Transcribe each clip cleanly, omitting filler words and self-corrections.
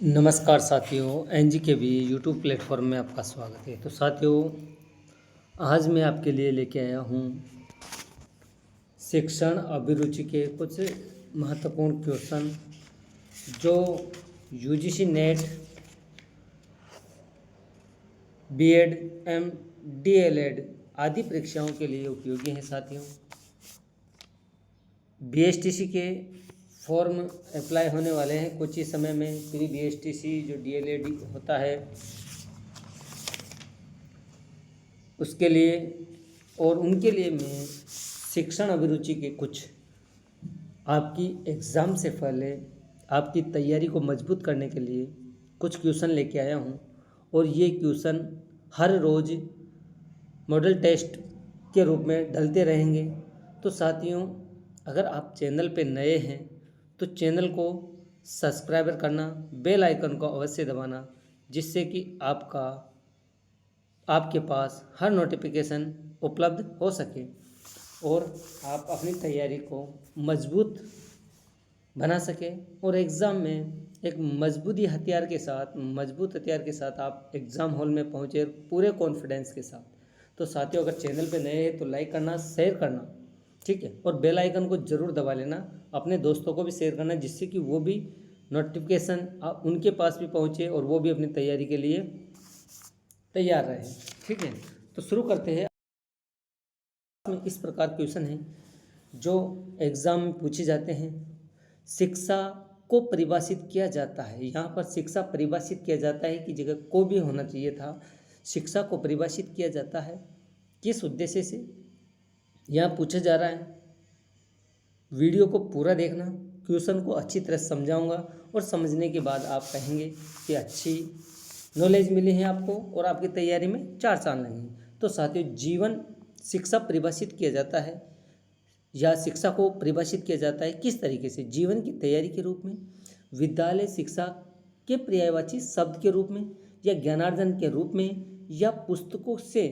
नमस्कार साथियों, एनजी के भी यूट्यूब प्लेटफॉर्म में आपका स्वागत है। तो साथियों, आज मैं आपके लिए लेके आया हूँ शिक्षण अभिरुचि के कुछ महत्वपूर्ण क्वेश्चन जो यूजीसी नेट, बीएड एवं डीएलएड आदि परीक्षाओं के लिए उपयोगी हैं। साथियों, बीएसटीसी के फॉर्म अप्लाई होने वाले हैं कुछ ही समय में। प्री बीएसटीसी जो डीएलएड होता है उसके लिए और उनके लिए मैं शिक्षण अभिरुचि के कुछ आपकी एग्ज़ाम से पहले आपकी तैयारी को मजबूत करने के लिए कुछ क्वेश्चन लेके आया हूँ। और ये क्वेश्चन हर रोज़ मॉडल टेस्ट के रूप में डलते रहेंगे। तो साथियों, अगर आप चैनल पे नए हैं तो चैनल को सब्सक्राइबर करना, बेल आइकन को अवश्य दबाना, जिससे कि आपके पास हर नोटिफिकेशन उपलब्ध हो सके और आप अपनी तैयारी को मजबूत बना सकें और एग्ज़ाम में एक मजबूत हथियार के साथ आप एग्ज़ाम हॉल में पहुँचे पूरे कॉन्फिडेंस के साथ। तो साथियों, अगर चैनल पे नए हैं तो लाइक करना, शेयर करना, ठीक है, और बेल आइकन को ज़रूर दबा लेना। अपने दोस्तों को भी शेयर करना, जिससे कि वो भी नोटिफिकेशन उनके पास भी पहुँचे और वो भी अपनी तैयारी के लिए तैयार रहे। ठीक है, तो शुरू करते हैं। इस प्रकार क्वेश्चन है जो एग्ज़ाम में पूछे जाते हैं। शिक्षा को परिभाषित किया जाता है, यहाँ पर शिक्षा परिभाषित किया जाता है कि जगह को भी होना चाहिए था। शिक्षा को परिभाषित किया जाता है किस उद्देश्य से, यहाँ पूछा जा रहा है। वीडियो को पूरा देखना, क्वेश्चन को अच्छी तरह समझाऊंगा और समझने के बाद आप कहेंगे कि अच्छी नॉलेज मिली है आपको और आपकी तैयारी में चार चांद लगेंगे। तो साथियों, जीवन शिक्षा परिभाषित किया जाता है या शिक्षा को परिभाषित किया जाता है किस तरीके से? जीवन की तैयारी के रूप में, विद्यालय शिक्षा के पर्यायवाची शब्द के रूप में, या ज्ञानार्जन के रूप में, या पुस्तकों से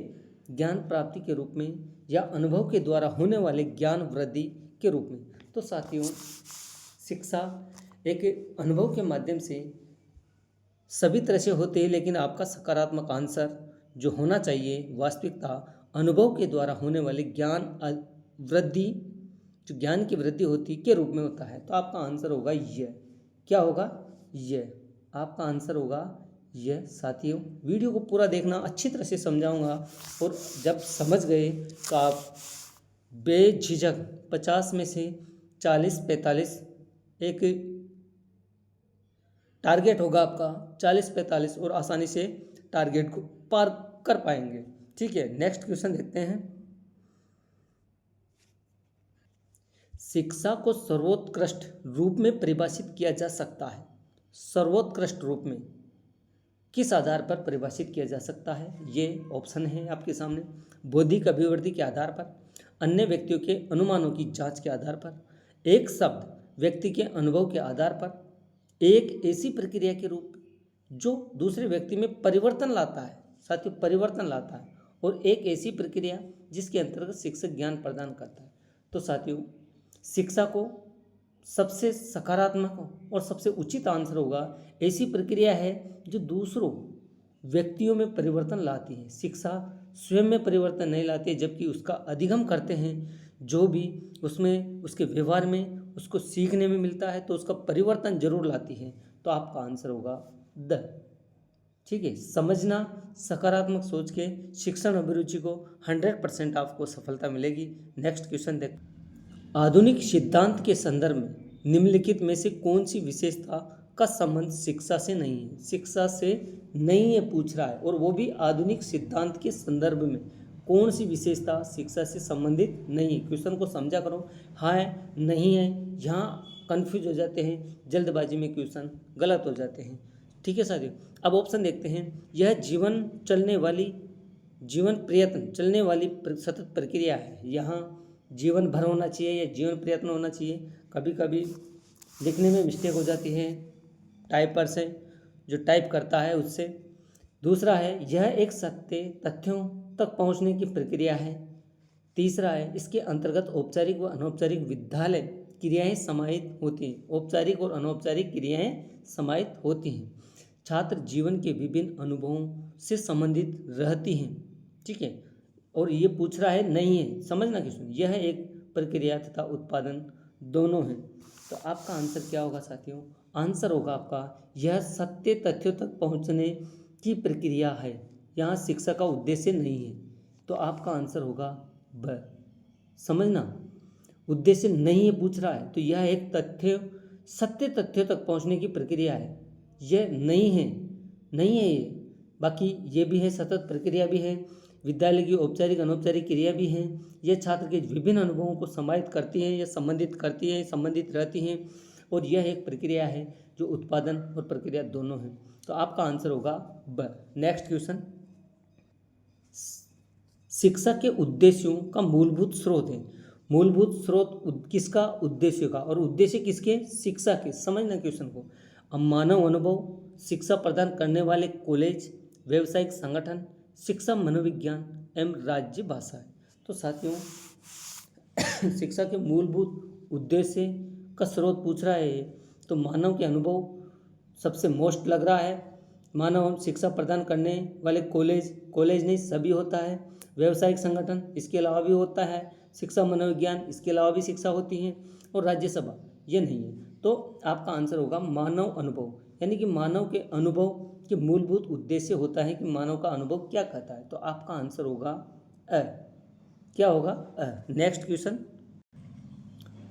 ज्ञान प्राप्ति के रूप में, या अनुभव के द्वारा होने वाले ज्ञान वृद्धि के रूप में। तो साथियों, शिक्षा एक अनुभव के माध्यम से सभी तरह से होते हैं, लेकिन आपका सकारात्मक आंसर जो होना चाहिए, वास्तविकता अनुभव के द्वारा होने वाले ज्ञान वृद्धि, जो ज्ञान की वृद्धि होती के रूप में होता है। तो आपका आंसर होगा यह। क्या होगा? यह आपका आंसर होगा यह। साथियों, वीडियो को पूरा देखना, अच्छी तरह से समझाऊंगा और जब समझ गए तो आप बेझिझक 50 में से 40-45 एक टारगेट होगा आपका, 40-45, और आसानी से टारगेट को पार कर पाएंगे। ठीक है, नेक्स्ट क्वेश्चन देखते हैं। शिक्षा को सर्वोत्कृष्ट रूप में परिभाषित किया जा सकता है। सर्वोत्कृष्ट रूप में किस आधार पर परिभाषित किया जा सकता है? ये ऑप्शन है आपके सामने। बौद्धिक अभिवृद्धि के आधार पर, अन्य व्यक्तियों के अनुमानों की जांच के आधार पर, एक शब्द व्यक्ति के अनुभव के आधार पर, एक ऐसी प्रक्रिया के रूप जो दूसरे व्यक्ति में परिवर्तन लाता है। साथियों, परिवर्तन लाता है, और एक ऐसी प्रक्रिया जिसके अंतर्गत शिक्षक ज्ञान प्रदान करता है। तो साथियों, शिक्षा को सबसे सकारात्मक और सबसे उचित आंसर होगा ऐसी प्रक्रिया है जो दूसरों व्यक्तियों में परिवर्तन लाती है। शिक्षा स्वयं में परिवर्तन नहीं लाती है, जबकि उसका अधिगम करते हैं जो भी उसमें उसके व्यवहार में उसको सीखने में मिलता है, तो उसका परिवर्तन जरूर लाती है। तो आपका आंसर होगा द। ठीक है, समझना, सकारात्मक सोच के शिक्षण अभिरुचि को 100% आपको सफलता मिलेगी। नेक्स्ट क्वेश्चन देख। आधुनिक सिद्धांत के संदर्भ में निम्नलिखित में से कौन सी विशेषता का संबंध शिक्षा से नहीं है? शिक्षा से नहीं है पूछ रहा है, और वो भी आधुनिक सिद्धांत के संदर्भ में कौन सी विशेषता शिक्षा से संबंधित नहीं है? क्वेश्चन को समझा करो, हाँ है नहीं है, यहाँ कंफ्यूज हो जाते हैं, जल्दबाजी में क्वेश्चन गलत हो जाते हैं। ठीक है साथियों, अब ऑप्शन देखते हैं। यह जीवन प्रयत्न चलने वाली सतत प्रक्रिया है। यहाँ जीवन भर होना चाहिए या जीवन प्रयत्न होना चाहिए। कभी कभी लिखने में मिस्टेक हो जाती है टाइपर से, जो टाइप करता है उससे। दूसरा है, यह एक सत्य तथ्यों तक पहुंचने की प्रक्रिया है। तीसरा है, इसके अंतर्गत औपचारिक व अनौपचारिक विद्यालय क्रियाएं समाहित होती हैं, औपचारिक और अनौपचारिक क्रियाएं समाहित होती हैं। छात्र जीवन के विभिन्न अनुभवों से संबंधित रहती हैं। ठीक है, और ये पूछ रहा है नहीं है, समझना कि सुन, यह एक प्रक्रिया तथा उत्पादन दोनों हैं। तो आपका आंसर क्या होगा साथियों? आंसर होगा आपका यह सत्य तथ्यों तक पहुंचने की प्रक्रिया है, यहाँ शिक्षा का उद्देश्य नहीं है। तो आपका आंसर होगा ब। समझना, उद्देश्य नहीं है पूछ रहा है, तो यह एक सत्य तथ्यों तक पहुंचने की प्रक्रिया है। यह नहीं है ये, बाकी ये भी है, सतत प्रक्रिया भी है, विद्यालय की औपचारिक अनौपचारिक क्रिया भी है। यह छात्र के विभिन्न अनुभवों को समाहित करती हैं, या संबंधित करती हैं, संबंधित रहती हैं, और यह एक प्रक्रिया है जो उत्पादन और प्रक्रिया दोनों है। तो आपका आंसर होगा ब। नेक्स्ट क्वेश्चन, शिक्षा के उद्देश्यों का मूलभूत स्रोत है। मूलभूत स्रोत किसका? उद्देश्य का। और उद्देश्य किसके? शिक्षा के। समझना क्वेश्चन को। अब मानव अनुभव, शिक्षा प्रदान करने वाले कॉलेज, व्यावसायिक संगठन, शिक्षा मनोविज्ञान एवं राज्य भाषा है। तो साथियों शिक्षा के मूलभूत उद्देश्य का स्रोत पूछ रहा है, तो मानव के अनुभव सबसे मोस्ट लग रहा है। मानव शिक्षा प्रदान करने वाले कॉलेज नहीं, सभी होता है। व्यावसायिक संगठन, इसके अलावा भी होता है। शिक्षा मनोविज्ञान, इसके अलावा भी शिक्षा होती है। और राज्यसभा, ये नहीं है। तो आपका आंसर होगा मानव अनुभव, यानी कि मानव के अनुभव के मूलभूत उद्देश्य होता है कि मानव का अनुभव क्या कहता है। तो आपका आंसर होगा अ। क्या होगा? अ। नेक्स्ट क्वेश्चन,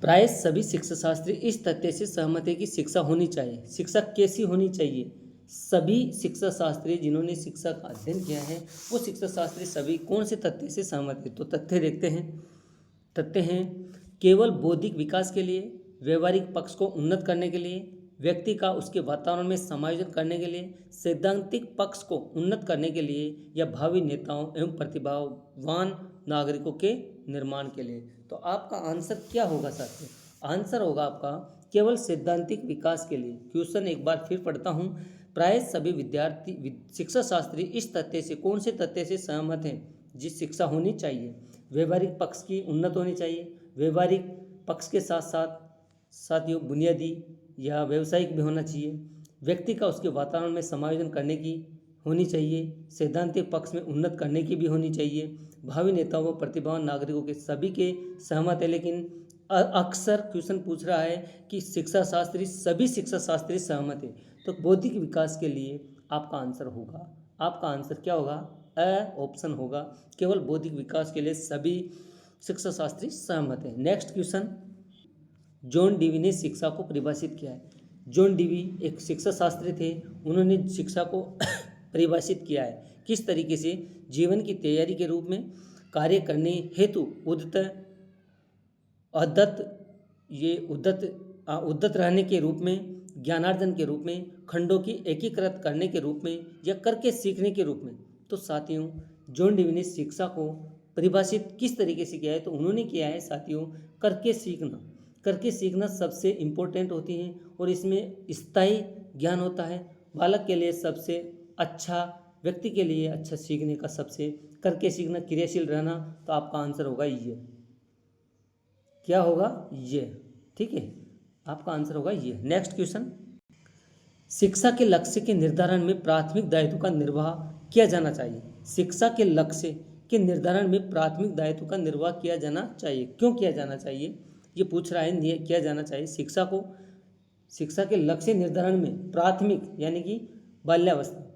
प्राय सभी शिक्षा शास्त्री इस तथ्य से सहमत है कि शिक्षा होनी चाहिए। शिक्षा कैसी होनी चाहिए? सभी शिक्षा शास्त्री जिन्होंने शिक्षा का अध्ययन किया है, वो शिक्षा शास्त्री सभी कौन से तथ्य से सहमत है? तो तथ्य देखते हैं। तथ्य हैं केवल बौद्धिक विकास के लिए, व्यवहारिक पक्ष को उन्नत करने के लिए, व्यक्ति का उसके वातावरण में समायोजन करने के लिए, सैद्धांतिक पक्ष को उन्नत करने के लिए, या भावी नेताओं एवं प्रतिभावान नागरिकों के निर्माण के लिए। तो आपका आंसर क्या होगा साथियों? आंसर होगा आपका केवल सैद्धांतिक विकास के लिए। क्वेश्चन एक बार फिर पढ़ता हूँ। प्राय सभी शिक्षा शास्त्री इस तथ्य से, कौन से तथ्य से सहमत हैं? जिस शिक्षा होनी चाहिए, व्यवहारिक पक्ष की उन्नत होनी चाहिए, व्यवहारिक पक्ष के साथ साथ साथियों बुनियादी या व्यावसायिक भी होना चाहिए, व्यक्ति का उसके वातावरण में समायोजन करने की होनी चाहिए, सैद्धांतिक पक्ष में उन्नत करने की भी होनी चाहिए, भावी नेताओं व प्रतिभावान नागरिकों के सभी के सहमत है। लेकिन अक्सर क्वेश्चन पूछ रहा है कि सभी शिक्षा शास्त्री सहमत है। तो बौद्धिक विकास के लिए आपका आंसर होगा, आपका आंसर क्या होगा? अ ऑप्शन होगा, केवल बौद्धिक विकास के लिए सभी शिक्षा शास्त्री सहमत है। नेक्स्ट क्वेश्चन, जॉन डीवी ने शिक्षा को परिभाषित किया है। जॉन डीवी एक शिक्षा शास्त्री थे, उन्होंने शिक्षा को परिभाषित किया है किस तरीके से? जीवन की तैयारी के रूप में, कार्य करने हेतु उद्यत रहने के रूप में, ज्ञानार्जन के रूप में, खंडों की एकीकृत करने के रूप में, या करके सीखने के रूप में। तो साथियों जॉन डीवी ने शिक्षा को परिभाषित किस तरीके से किया है? तो उन्होंने किया है साथियों करके सीखना। करके सीखना सबसे इम्पोर्टेंट होती है, और इसमें स्थायी ज्ञान होता है। बालक के लिए सबसे अच्छा, व्यक्ति के लिए अच्छा सीखने का सबसे करके सीखना, क्रियाशील रहना। तो आपका आंसर होगा ये। क्या होगा? ये। ठीक है, आपका आंसर होगा ये। नेक्स्ट क्वेश्चन, शिक्षा के लक्ष्य के निर्धारण में प्राथमिक दायित्व का निर्वाह किया जाना चाहिए। शिक्षा के लक्ष्य के निर्धारण में प्राथमिक दायित्व का निर्वाह किया जाना चाहिए। क्यों किया जाना चाहिए? ये पूछ रहा है। किया जाना चाहिए शिक्षा के लक्ष्य निर्धारण में प्राथमिक यानी कि बाल्यावस्था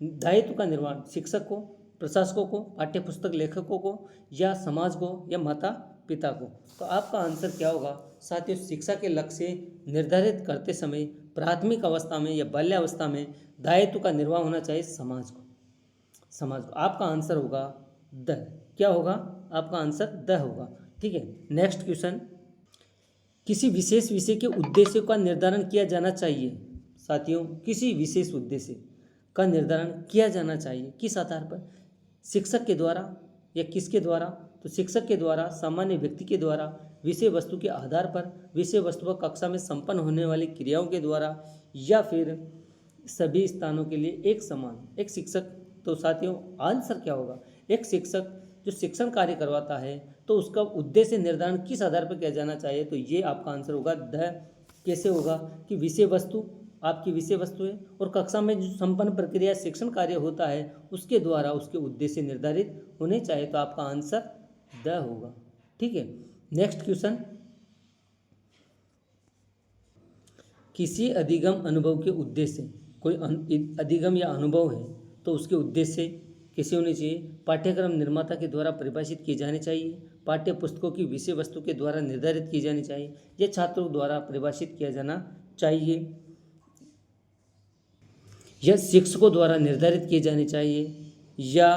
दायित्व का निर्वहन शिक्षक को, प्रशासकों को, पाठ्यपुस्तक लेखकों को, या समाज को, या माता पिता को। तो आपका आंसर क्या होगा साथियों? शिक्षा के लक्ष्य निर्धारित करते समय प्राथमिक अवस्था में या बाल्यावस्था में दायित्व का निर्वाह होना चाहिए समाज को। आपका आंसर होगा द। क्या होगा? आपका आंसर द होगा। ठीक है, नेक्स्ट क्वेश्चन, किसी विशेष विषय के उद्देश्य का निर्धारण किया जाना चाहिए। साथियों किसी विशेष उद्देश्य का निर्धारण किया जाना चाहिए किस आधार पर? शिक्षक के द्वारा या किसके द्वारा? तो शिक्षक के द्वारा, सामान्य व्यक्ति के द्वारा, विषय वस्तु के आधार पर, विषय वस्तु व कक्षा में संपन्न होने वाली क्रियाओं के द्वारा, या फिर सभी स्थानों के लिए एक समान। एक शिक्षक, तो साथियों आंसर क्या होगा? एक शिक्षक जो शिक्षण कार्य करवाता है तो उसका उद्देश्य निर्धारण किस आधार पर किया जाना चाहिए, तो ये आपका आंसर होगा द। कैसे होगा कि विषय वस्तु आपकी विषय वस्तु है और कक्षा में जो संपन्न प्रक्रिया शिक्षण कार्य होता है उसके द्वारा उसके उद्देश्य निर्धारित होने चाहिए, तो आपका आंसर द होगा। ठीक है, नेक्स्ट क्वेश्चन, किसी अधिगम अनुभव के उद्देश्य, कोई अधिगम या अनुभव है तो उसके उद्देश्य कैसे होने चाहिए, पाठ्यक्रम निर्माता के द्वारा परिभाषित किए जाने चाहिए, पाठ्य पुस्तकों की विषय वस्तु के द्वारा निर्धारित की जानी चाहिए, या छात्रों द्वारा परिभाषित किया जाना चाहिए, या शिक्षकों द्वारा निर्धारित किए जाने चाहिए, या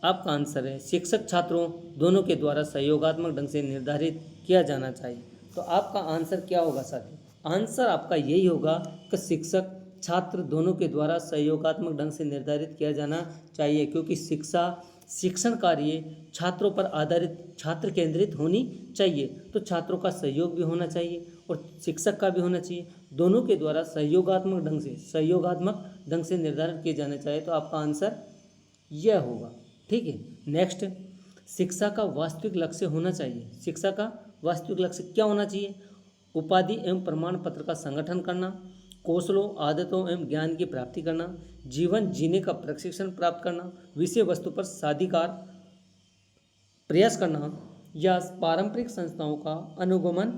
आपका आंसर है शिक्षक छात्रों दोनों के द्वारा सहयोगात्मक ढंग से निर्धारित किया जाना चाहिए। तो आपका आंसर क्या होगा साथी, आंसर आपका यही होगा कि शिक्षक छात्र दोनों के द्वारा सहयोगात्मक ढंग से निर्धारित किया जाना चाहिए, क्योंकि शिक्षण कार्य छात्रों पर आधारित छात्र केंद्रित होनी चाहिए। तो छात्रों का सहयोग भी होना चाहिए और शिक्षक का भी होना चाहिए, दोनों के द्वारा सहयोगात्मक ढंग से निर्धारित किए जाना चाहिए। तो आपका आंसर यह होगा। ठीक है, नेक्स्ट, शिक्षा का वास्तविक लक्ष्य होना चाहिए। शिक्षा का वास्तविक लक्ष्य क्या होना चाहिए, उपाधि एवं प्रमाण पत्र का संगठन करना, कौशलों आदतों एवं ज्ञान की प्राप्ति करना, जीवन जीने का प्रशिक्षण प्राप्त करना, विषय वस्तु पर साधिकार प्रयास करना, या पारंपरिक संस्थाओं का अनुगमन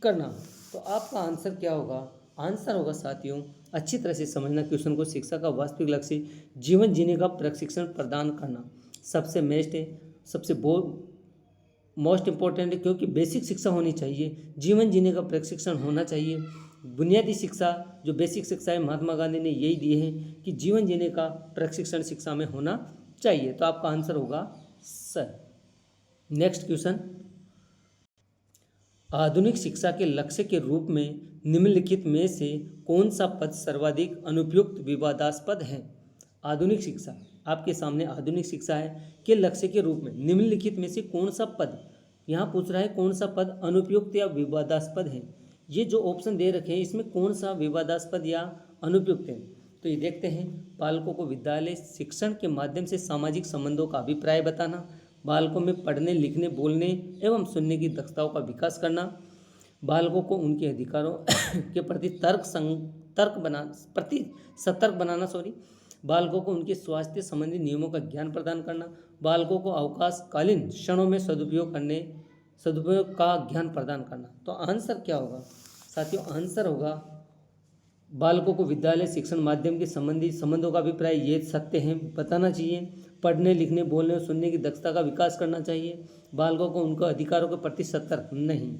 करना। तो आपका आंसर क्या होगा, आंसर होगा साथियों, अच्छी तरह से समझना क्वेश्चन को, शिक्षा का वास्तविक लक्ष्य जीवन जीने का प्रशिक्षण प्रदान करना सबसे बेस्ट है, सबसे मोस्ट इम्पोर्टेंट है, क्योंकि बेसिक शिक्षा होनी चाहिए, जीवन जीने का प्रशिक्षण होना चाहिए। बुनियादी शिक्षा जो बेसिक शिक्षा है महात्मा गांधी ने यही दिए हैं कि जीवन जीने का प्रशिक्षण शिक्षा में होना चाहिए। तो आपका आंसर होगा सर। नेक्स्ट क्वेश्चन, आधुनिक शिक्षा के लक्ष्य के रूप में निम्नलिखित में से कौन सा पद सर्वाधिक अनुपयुक्त विवादास्पद है। आधुनिक शिक्षा, आपके सामने आधुनिक शिक्षा है के लक्ष्य के रूप में निम्नलिखित में से कौन सा पद, यहाँ पूछ रहा है कौन सा पद अनुपयुक्त या विवादास्पद है। ये जो ऑप्शन दे रखे हैं इसमें कौन सा विवादास्पद या अनुपयुक्त है, तो ये देखते हैं। बालकों को विद्यालय शिक्षण के माध्यम से सामाजिक संबंधों का अभिप्राय बताना, बालकों में पढ़ने लिखने बोलने एवं सुनने की दक्षताओं का विकास करना, बालकों को उनके अधिकारों के प्रति सतर्क बनाना, बालकों को उनके स्वास्थ्य संबंधी नियमों का ज्ञान प्रदान करना, बालकों को अवकाशकालीन क्षणों में सदुपयोग का ज्ञान प्रदान करना। तो आंसर क्या होगा साथियों, आंसर होगा बालकों को विद्यालय शिक्षण माध्यम के संबंधों का अभिप्राय ये सत्य है बताना चाहिए, पढ़ने लिखने बोलने और सुनने की दक्षता का विकास करना चाहिए, बालकों को उनके अधिकारों के प्रति सतर्क नहीं,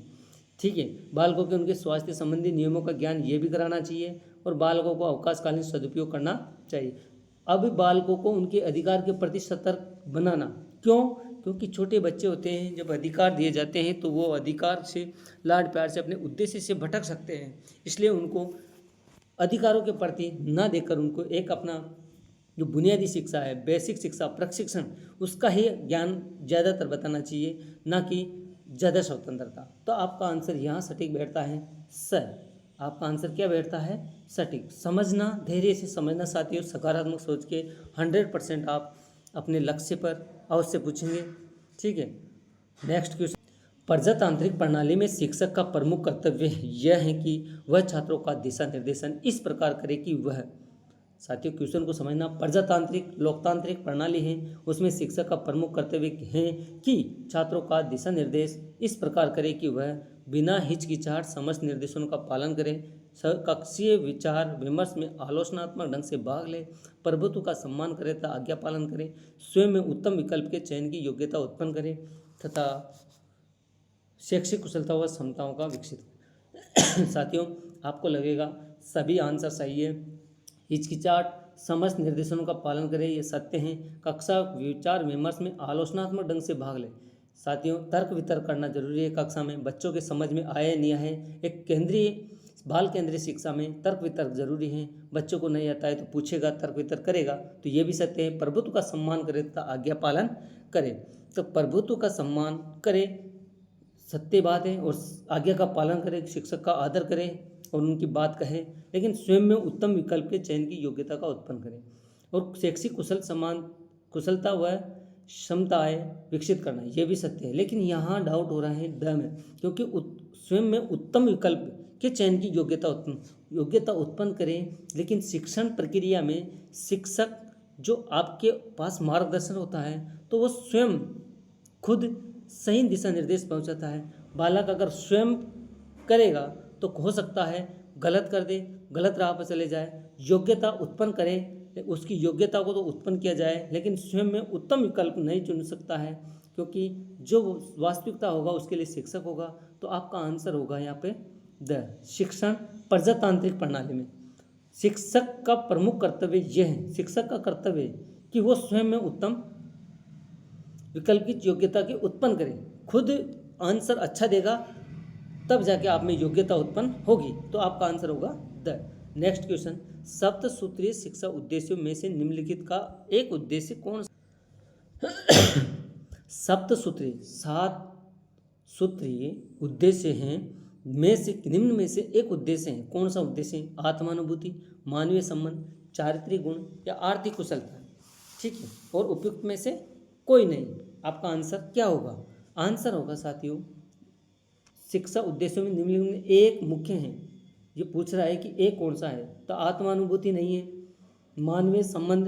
ठीक है, बालकों के उनके स्वास्थ्य संबंधी नियमों का ज्ञान ये भी कराना चाहिए, और बालकों को अवकाशकालीन सदुपयोग करना चाहिए। अब बालकों को उनके अधिकार के प्रति सतर्क बनाना, क्यों, क्योंकि छोटे बच्चे होते हैं, जब अधिकार दिए जाते हैं तो वो अधिकार से लाड प्यार से अपने उद्देश्य से भटक सकते हैं, इसलिए उनको अधिकारों के प्रति ना देकर उनको एक अपना जो बुनियादी शिक्षा है, बेसिक शिक्षा, प्रशिक्षण, उसका ही ज्ञान ज़्यादातर बताना चाहिए, ना कि ज़्यादा स्वतंत्रता। तो आपका आंसर यहाँ सटीक बैठता है सर। आपका आंसर क्या बैठता है, सटीक। समझना, धैर्य से समझना साथियों, सकारात्मक सोच के 100% आप अपने लक्ष्य पर अवश्य पूछेंगे, ठीक है। नेक्स्ट क्वेश्चन, प्रजातांत्रिक प्रणाली में शिक्षक का प्रमुख कर्तव्य यह है कि वह छात्रों का दिशा निर्देशन इस प्रकार करे कि वह, साथियों क्वेश्चन को समझना, प्रजातांत्रिक लोकतांत्रिक प्रणाली है, उसमें शिक्षक का प्रमुख कर्तव्य है कि छात्रों का दिशा निर्देश इस प्रकार करे कि वह बिना हिचकिचाहट समस्त निर्देशों का पालन करे, कक्षीय विचार विमर्श में आलोचनात्मक ढंग से भाग ले, प्रभुत्व का सम्मान करे तथा आज्ञा पालन करे, स्वयं में उत्तम विकल्प के चयन की योग्यता उत्पन्न करे तथा शैक्षिक कुशलता व क्षमताओं का विकसित। साथियों आपको लगेगा सभी आंसर सही है। हिचकिचाहट समस्त निर्देशों का पालन करे, ये सत्य हैं। कक्षा विचार विमर्श में आलोचनात्मक ढंग से भाग ले। साथियों तर्क वितर्क करना जरूरी है कक्षा में, बच्चों के समझ में आए नहीं आए, एक बाल केंद्रीय शिक्षा में तर्क वितर्क जरूरी है। बच्चों को नहीं आता है तो पूछेगा, तर्क वितर्क करेगा, तो ये भी सत्य है। प्रभुत्व का सम्मान करे तथा आज्ञा पालन करे, तो प्रभुत्व का सम्मान करे सत्य बात है, और आज्ञा का पालन करे, शिक्षक का आदर करे और उनकी बात कहे, लेकिन स्वयं में उत्तम विकल्प के चयन की योग्यता का उत्पन्न करे, और शैक्षिक कुशलता व क्षमताएं विकसित करना, ये भी सत्य है। लेकिन यहाँ डाउट हो रहा है द में, क्योंकि स्वयं में उत्तम विकल्प के चयन की योग्यता उत्पन्न करें, लेकिन शिक्षण प्रक्रिया में शिक्षक जो आपके पास मार्गदर्शन होता है तो वो स्वयं खुद सही दिशा निर्देश पहुंचाता है। बालक अगर स्वयं करेगा तो हो सकता है गलत कर दे, गलत राह पर चले जाए। योग्यता उत्पन्न करे, उसकी योग्यता को तो उत्पन्न किया जाए, लेकिन स्वयं में उत्तम विकल्प नहीं चुन सकता है, क्योंकि जो वास्तविकता होगा उसके लिए शिक्षक होगा। तो आपका आंसर होगा यहाँ पे द। शिक्षण प्रजातांत्रिक प्रणाली में शिक्षक का प्रमुख कर्तव्य यह है, शिक्षक का कर्तव्य कि वो स्वयं में उत्तम विकल्प की योग्यता की उत्पन्न करे। खुद आंसर अच्छा देगा तब जाके आप में योग्यता उत्पन्न होगी। तो आपका आंसर होगा द। नेक्स्ट क्वेश्चन, सप्त सूत्रीय शिक्षा उद्देश्यों में से निम्नलिखित का एक उद्देश्य कौन? सप्त सूत्रीय 7 सूत्रीय उद्देश्य हैं में से निम्न में से एक उद्देश्य है। कौन सा उद्देश्य है? आत्मानुभूति, मानवीय संबंध, चारित्रिक गुण या आर्थिक कुशलता। ठीक है, और उपयुक्त में से कोई नहीं। आपका आंसर क्या होगा? आंसर होगा साथियों, शिक्षा उद्देश्यों में निम्नलिखित में एक मुख्य है। ये पूछ रहा है कि एक कौन सा है, तो आत्मानुभूति नहीं है, मानवीय संबंध,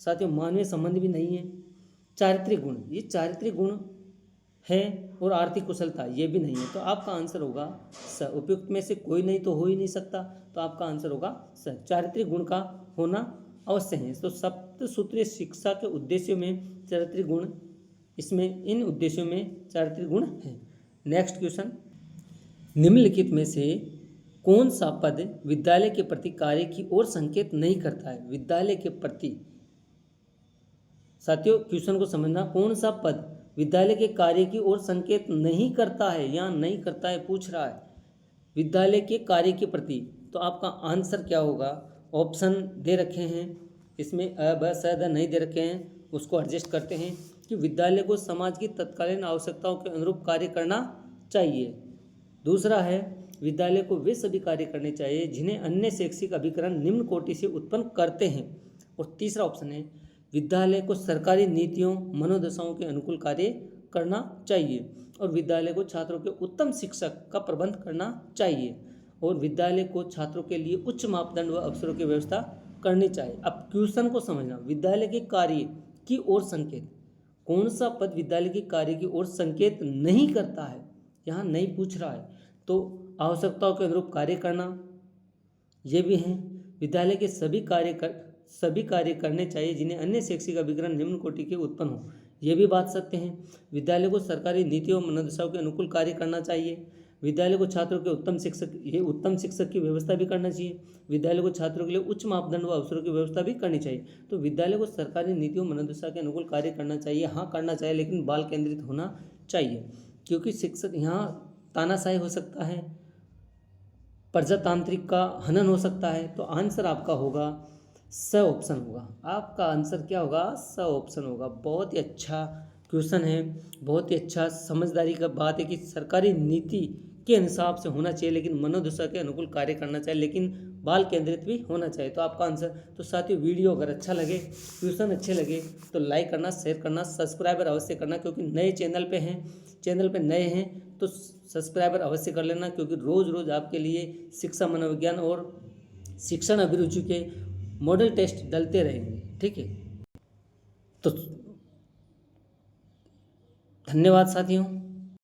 साथियों मानवीय संबंध भी नहीं है, चारित्रिक गुण, ये चारित्रिक गुण है, और आर्थिक कुशलता ये भी नहीं है। तो आपका आंसर होगा स। उपयुक्त में से कोई नहीं तो हो ही नहीं सकता, तो आपका आंसर होगा स। चारित्रिक गुण का होना अवश्य है। तो सप्त सूत्रीय शिक्षा के उद्देश्यों में चारित्रिक गुण, इसमें इन उद्देश्यों में चारित्रिक गुण है। नेक्स्ट क्वेश्चन, निम्नलिखित में से कौन सा पद विद्यालय के प्रति कार्य की ओर संकेत नहीं करता है? विद्यालय के प्रति, साथियों क्वेश्चन को समझना, कौन सा पद विद्यालय के कार्य की ओर संकेत नहीं करता है या नहीं करता है, पूछ रहा है विद्यालय के कार्य के प्रति। तो आपका आंसर क्या होगा? ऑप्शन दे रखे हैं इसमें, अ ब स द नहीं दे रखे हैं, उसको एडजस्ट करते हैं कि विद्यालय को समाज की तत्कालीन आवश्यकताओं के अनुरूप कार्य करना चाहिए। दूसरा है विद्यालय को वे सभी कार्य करने चाहिए जिन्हें अन्य शैक्षिक अभिकरण निम्न कोटि से उत्पन्न करते हैं। और तीसरा ऑप्शन है विद्यालय को सरकारी नीतियों मनोदशाओं के अनुकूल कार्य करना चाहिए, और विद्यालय को छात्रों के उत्तम शिक्षक का प्रबंध करना चाहिए, और विद्यालय को छात्रों के लिए उच्च मापदंड व अवसरों की व्यवस्था करनी चाहिए। अब क्वेश्चन को समझना, विद्यालय के कार्य की ओर संकेत, कौन सा पद विद्यालय के कार्य की ओर संकेत नहीं करता है, यहाँ नहीं पूछ रहा है। तो आवश्यकताओं के अनुरूप कार्य करना, ये भी हैं। विद्यालय के सभी कार्य करने चाहिए जिन्हें अन्य शैक्षिक अभिकरण निम्न कोटि के उत्पन्न हो, ये भी बात सत्य है। विद्यालय को सरकारी नीतियों मनोदशाओं के अनुकूल कार्य करना चाहिए। विद्यालय को छात्रों के उत्तम शिक्षक की व्यवस्था भी करना चाहिए। विद्यालय को छात्रों के लिए उच्च मापदंड व अवसरों की व्यवस्था भी करनी चाहिए। तो विद्यालय को सरकारी नीतियों मनोदशा के अनुकूल कार्य करना चाहिए, हाँ करना चाहिए, लेकिन बाल केंद्रित होना चाहिए, क्योंकि शिक्षक यहाँ तानाशाही हो सकता है, प्रजातांत्रिक का हनन हो सकता है। तो आंसर आपका होगा स ऑप्शन होगा। आपका आंसर क्या होगा? स ऑप्शन होगा। बहुत ही अच्छा क्वेश्चन है, बहुत ही अच्छा समझदारी का बात है कि सरकारी नीति के हिसाब से होना चाहिए, लेकिन मनोदशा के अनुकूल कार्य करना चाहिए, लेकिन बाल केंद्रित भी होना चाहिए। तो आपका आंसर। तो साथियों वीडियो अगर अच्छा लगे, क्वेश्चन अच्छे लगे तो लाइक करना, शेयर करना, सब्सक्राइबर अवश्य करना, क्योंकि नए चैनल पे हैं, चैनल पे नए हैं तो सब्सक्राइबर अवश्य कर लेना, क्योंकि रोज़ रोज़ आपके लिए शिक्षा मनोविज्ञान और शिक्षण अभिरुचि के मॉडल टेस्ट डलते रहेंगे। ठीक है, तो धन्यवाद साथियों।